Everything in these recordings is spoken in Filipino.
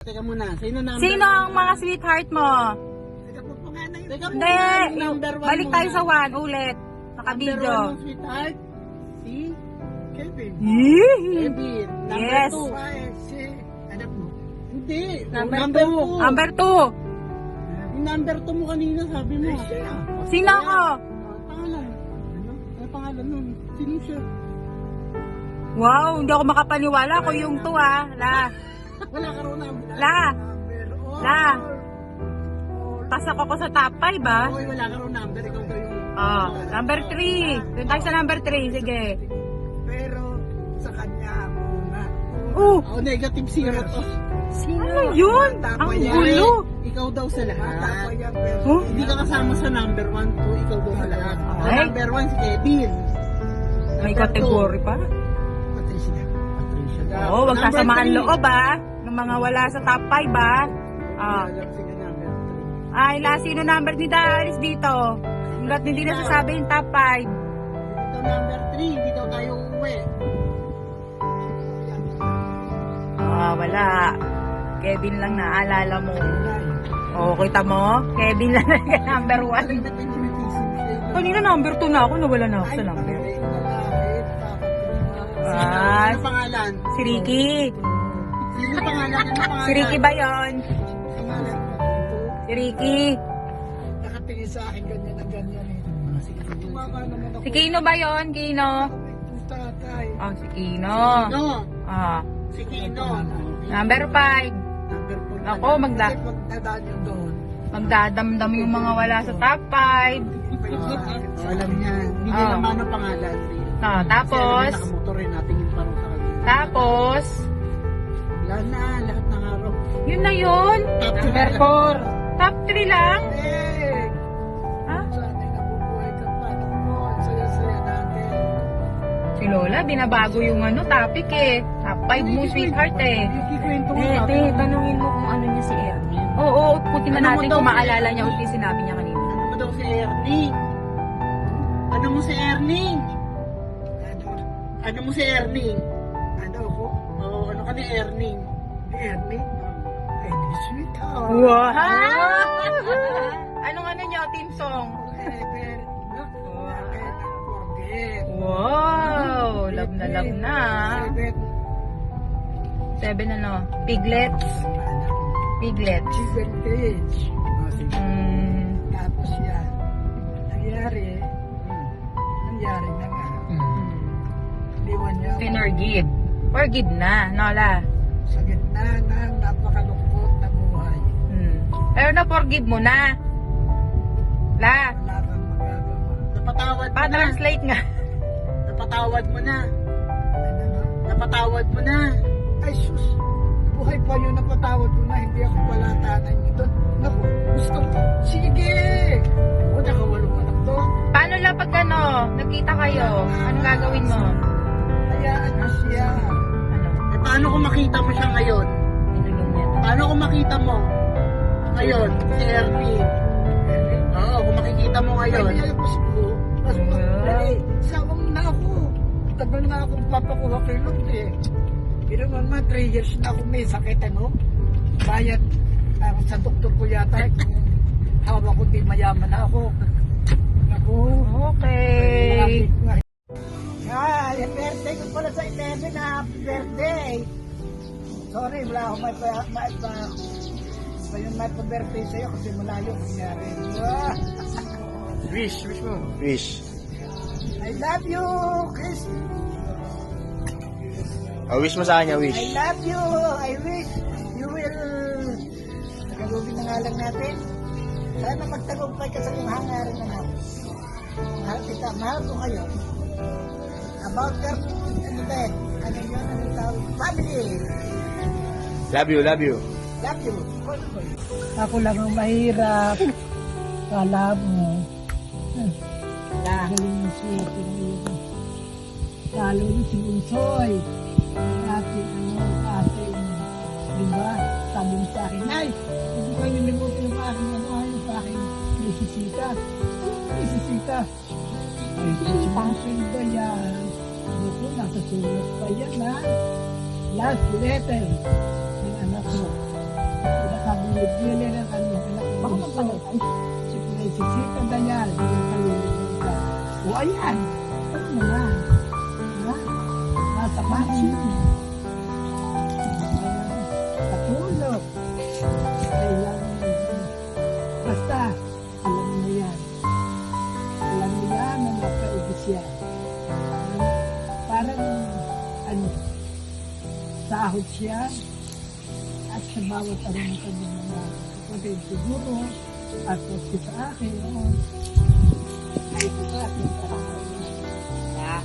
Teka muna, Sino ang mga sweetheart mo? Teka po panganay. Teka po, Hindi, number one balik muna. tayo sa 1 ulit. Number Naka-video. 1 mong sweetheart, si Kevin. Yee! Kevin. Number Yes. 2, si anak mo. Hindi. Number 2. Number 2. Yung number 2 mo kanina, sabi mo. Sino ako? Pangalan. Ano pangalan nun? Sino siya? Wow, hindi ako makapaniwala ko yung 2 ah. Wala ka raw number. La. Pasok ako sa top 5 ah. Oy, wala ka raw number. Ikaw daw yung... Oh, number 3. Doon tayo sa number 3. Sige. Pero sa kanya una. Oh, negative 0 to. ano yun? Ang gulo. Ikaw daw sa lahat. Tapa yan, pero Huh? Hindi ka kasama sa number 1, 2, ikaw daw sa lahat. Okay. Number 1 si Kevin. May Number category pa. Patricia. Patricia daw. Oo, wag Number sasamaan 3. loob ah. Ng mga wala sa top 5 ah. Ah. Alam sila number Ay, sino number ni Daris dito? Hanggat hindi na sasabi yung top 5. 3. Ito number 3, hindi daw tayo uuwi. Ah, wala. Kevin lang naalala mo. Oo, kita mo? Kevin lang na number 1. Kanina number 2 na ako, nawala na ako sa number. Ah, Ano pangalan? si Ricky. Sino pangalan? Ano pangalan? Si Ricky ba yun? Si Ricky. nakatingin sa akin ganyan na ganyan eh. Tumama naman ako. Si Kino ba yun? Kino? Yung tatay. Oh, si Kino. No. Ah, Si Kino. number 5. Number 4. Ako, Kasi pag nadaan yun doon. magdadamdam yung mga wala sa top 5. Alam niya. Hindi niya naman ang pangalan. Ah, tapos, Kasi nakamotor rin natin yung parang sa kanila. tapos, Wala na, lahat ng araw. yun na yun. Top Number 4. Top 3 lang. Eh! Ha? Sana'y nabubuhay ka pa. Naku, ang saya-saya natin. Si Lola, binabago yung topic eh. Top 5 mo, sweetheart eh. Ikikwento mo natin. Tanungin mo kung ano niya si Ernie. Oo, putin na Ano mo natin daw kung si- maalala niya ulit yung sinabi niya kanina. Ano mo daw si Ernie? Ano mo si Ernie? Ano? Ano mo si Ernie? Ano ako? Oo, ano ka ni Ernie? Ernie? Ay, di sweetheart. Wow! Anong niyo, team song? Forever. I cannot forget. Wow! Love na love na. Seven. 7 Piglets. Piglets. Vintage. Tapos yan. Nangyari na nga. Liwan niya ako Forgive. Forgive na, Nola. sa gitna ng napakalungkot na buhay. Pero na-forgive mo na. La, Wala kang magagawa. Napatawad mo na. pa-translate nga. Napatawad mo na. Ano na? Napatawad mo na. Ay sus, buhay pa yun, napatawad ko na, hindi ako palatanan niyo doon. Naku, gusto ko. Sige! O, nakawalong anak to. Paano la pag nagkita kayo? Anong gagawin mo? Hayaan mo siya. Ano? Eh, paano kung makita mo siya ngayon? Nilulong niya. Paano kung makita mo? Ngayon, si Ernie. Oo, kung makikita mo ngayon. Ay, niya ko. Dali, sawang na ako. Tagal na akong papakuha kay Lord eh. Pero naman, 3 years na ako may sakit, ano? Bayad sa doktor ko yata. Hawak ko, di mayaman na ako. Ako. Okay. Ay, birthday ko pala sa 11 na. Happy birthday. Sorry, wala akong may pa-birthday sa'yo kasi malayo nangyari. Wish mo. Wish. I love you, Chris. Wish mo sa kanya, I wish. love you. I wish you will... Nagagawin na nga lang natin. Sana magtagumpay ka sa iyong hangarin na natin. Mahal kita. Mahal ko kayo. About your... Ano ba eh? Ano yun? Ano tawag? Family. Love you, love you. Love you. Ako lang ang mahirap. Kala mo. Dahil si lalo ni si Unsoy. Ating ating, diba? Sabi mo sa akin, ay, hindi ko nilimutin yung aking yung sa akin, nisisita. Nisisita. Ay, sponsor ba yan? Ito, nasa sulat pa yan, ha? Last letter ng anak mo. Bibili ng kanyang anak. Baka magpalagay. Si Sita na yan. Yung kalulungan ka. O ayan. Ano naman? Ha? Nasa bahay. Katulog. Kailangan basta, alam mo yan. Alam mo yan na napaibig yan. Parang, sahod siya at sa bawat araw ng kanyang mga kapatid siguro at kasi sa akin, ay ito sa akin parang La.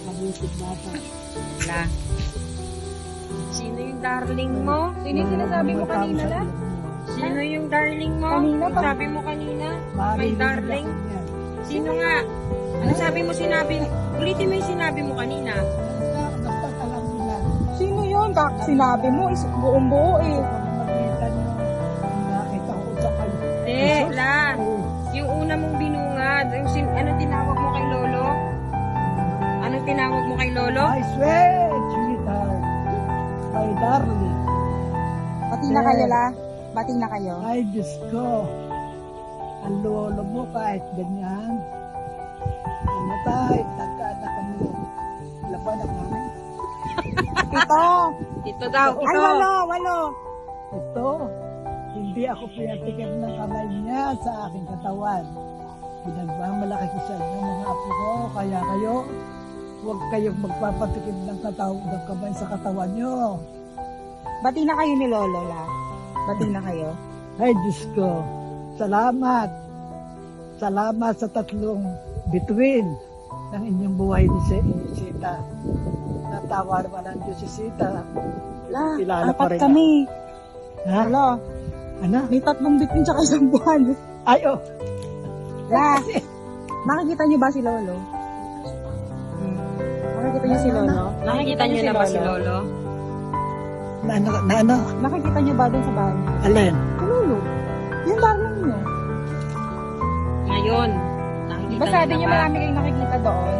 mabuting bata. La. Sino yung darling mo? Sino yung sinasabi mo kanina, La? Sino yung darling mo? Kanina pa. Sabi mo kanina? May darling? Sino nga? Ano sabi mo sinabi? Ulitin mo yung sinabi mo kanina. Basta alam nila. Sino yun? Sinabi mo, buong buo eh. Makita nyo, nakita ko sa kayo. La. Yung una mong binungad. Anong tinawag mo kay Lolo? Anong tinawag mo kay Lolo? I swear, sweetheart, my darling. Bati na kayo, La. Bati na kayo. Ay, Diyos ko. Ang lolo mo kahit ganyan. Namatay, nagkaanak mo. Laban ang namin. Ito. Ito daw. Ay, Ito. walo. Ito, hindi ako pinatikim ng kamay niya sa aking katawan. Pinagmamalaki ko sa inyo mga apo ko, kaya kayo, huwag kayong magpapatikim ng kamay sa katawan niyo. Bati na kayo ni Lolo, La. Bati na kayo. Ay, Diyos ko, salamat. Salamat sa tatlong bituin ng inyong buhay ni Sita. Natawa naman ang Diyos si Sita. La, Kilala pa apat rin kami. Ha? La, Ano? may 3 bitin tsaka 1 buwan. Ay, oh. La, nakikita niyo ba si Lolo? Nakikita niyo si Lolo? Nakikita niyo na ba si Lolo? Na ano? Nakikita niyo ba doon sa bahay niyo? Alin? Si Lolo. Yung darling niyo. Ngayon. Di Nakikita ba sabi niyo niyo na ba? marami kayong nakikita doon?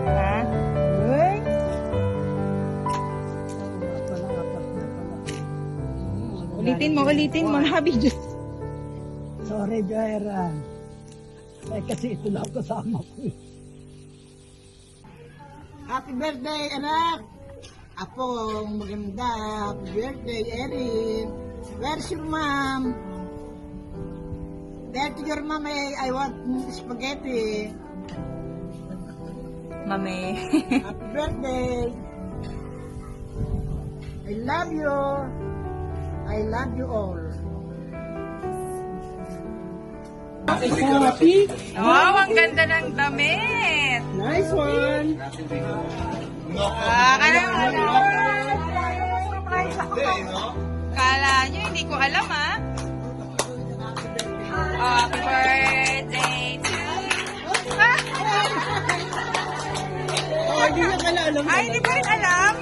Ha? Uy? Ulitin mo, Habi Diyos. Sorry, Joera. Eh, kasi ito lang kasama ko. Happy birthday, anak! Apong maganda. Happy birthday, Erin. Where's your mom? There to your mom, I want spaghetti. Mami. Happy birthday. I love you. I love you all. Wow, ang ganda ng damit. Nice one. Kala nyo, hindi ko alam ha. Happy birthday to you. Hindi na pala alam. Ay, hindi ko rin alam.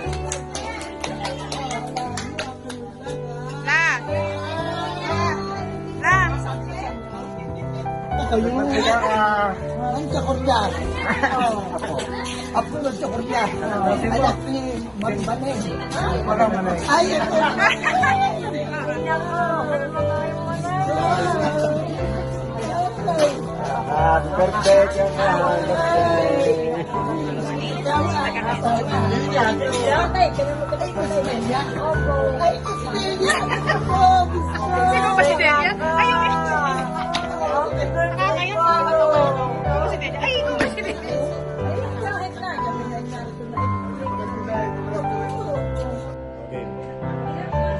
La. Ako yun. Ang tsakorya. Apo ng tsakorya. Anak ni Magbanay. Ay, ito. Happy birthday, Sino ba si Delia? Ay, yung nakakayan. Ako si Delia. Ay, ikaw ba si Delia?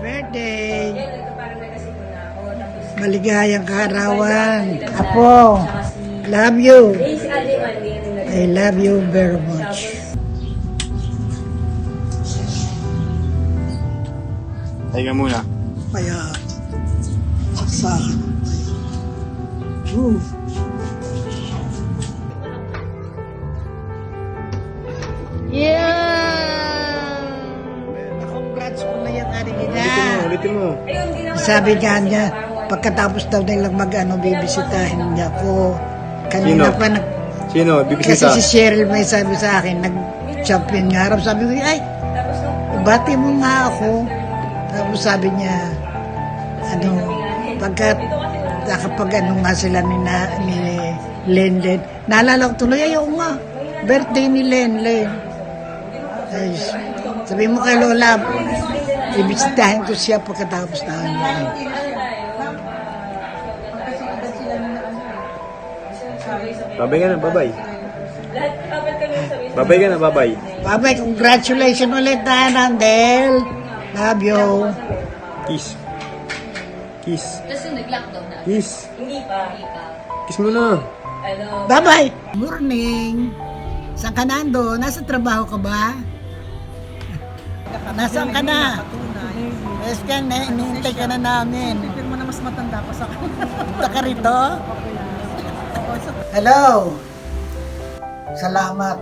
Birthday. Maligayang kaarawan. Apo, love you. I love you very much. Tayo muna. Kaya, saksakan. Ooh. Congrats ko na yan, Arigina. Ulitin mo. Sabi niya, pagkatapos daw nilang bibisitahin niya ako. Kanina Sino? pa Sino? kasi Bibisita? si Cheryl may sabi sa akin, nag-champion nga raw. Sabi ko, ay, bati mo nga ako. Tapos sabi niya, kapag nga sila ni Len, naalala ko tuloy, ayaw nga, birthday ni Len. Ay, sabi mo kay Lola, ibisitahin ko siya pagkatapos na Babay ka na, babay. Babay ka na, babay. Babay, congratulations ulit na, Nandel. Love you. Kiss. Kiss. Kiss. Kiss mo na. Bye-bye. Morning. Saan ka nando? Nasa trabaho ka ba? Nasaan ka na? Yes ka na, inihintay ka na namin. Pero mo na mas matanda pa sa akin. Punta ka rito? Hello. Salamat.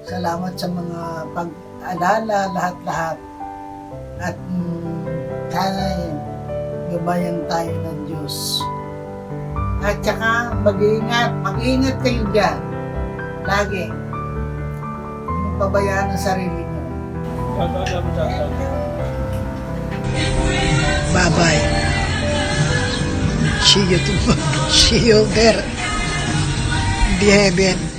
Salamat sa mga pag-alala, lahat-lahat. At sana gabayan tayo ng Diyos. At saka mag-iingat kayo dyan. Lagi. Huwag pabayaan ang sarili niyo. Bye-bye. See you there in the heaven.